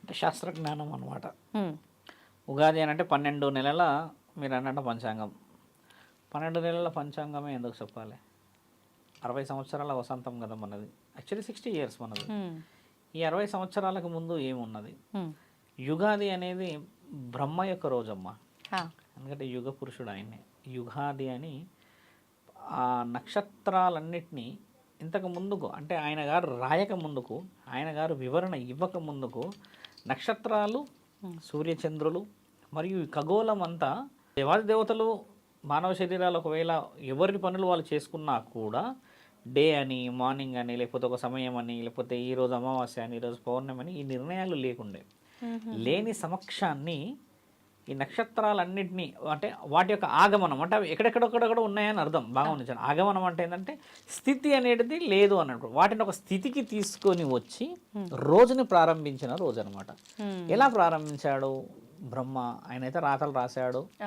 అంటే శాస్త్రజ్ఞానం అనమాట. హ్మ్. ఉగాది అని అంటే 12 నెలల మీరు అన్నట్టు పంచాంగం. 12 నెలల పంచాంగమే ఎందుకు చెప్పాలి? 60 సంవత్సరాల వసంతం కదా మనది. యాక్చువల్లీ 60 ఇయర్స్ మనది. హ్మ్. ఈ 60 సంవత్సరాలకు ముందు ఏమున్నది? హ్మ్. యుగాది అనేది బ్రహ్మ యొక్క రోజమ్మ. హా. ఎందుకంటే యుగ పురుషుడు ఆయనే. యుగాది అని ఆ నక్షత్రాలన్నిటినీ ఇంతకు ముందుకు అంటే ఆయన గారు రాయక ముందుకు, ఆయన గారు వివరణ ఇవ్వక ముందుకు నక్షత్రాలు, సూర్యచంద్రులు మరియు ఈ ఖగోళం అంతా దేవాది దేవతలు మానవ శరీరాలు ఒకవేళ ఎవరి పనులు వాళ్ళు చేసుకున్నా కూడా డే అని, మార్నింగ్ అని, లేకపోతే ఒక సమయం అని, లేకపోతే ఈరోజు అమావాస్య అని, ఈరోజు పౌర్ణమి అని ఈ నిర్ణయాలు లేకుండే. లేని సమక్షాన్ని ఈ నక్షత్రాలన్నింటినీ అంటే వాటి యొక్క ఆగమనం అంటే అవి ఎక్కడెక్కడొక్కడొక్కడ ఉన్నాయని అర్థం. బాగా ఉంచాను. ఆగమనం అంటే ఏంటంటే స్థితి అనేది లేదు అన్నట్టు వాటిని ఒక స్థితికి తీసుకొని వచ్చి రోజుని ప్రారంభించిన రోజు అనమాట. ఎలా ప్రారంభించాడు బ్రహ్మ? ఆయన అయితే రాతలు రాశాడు.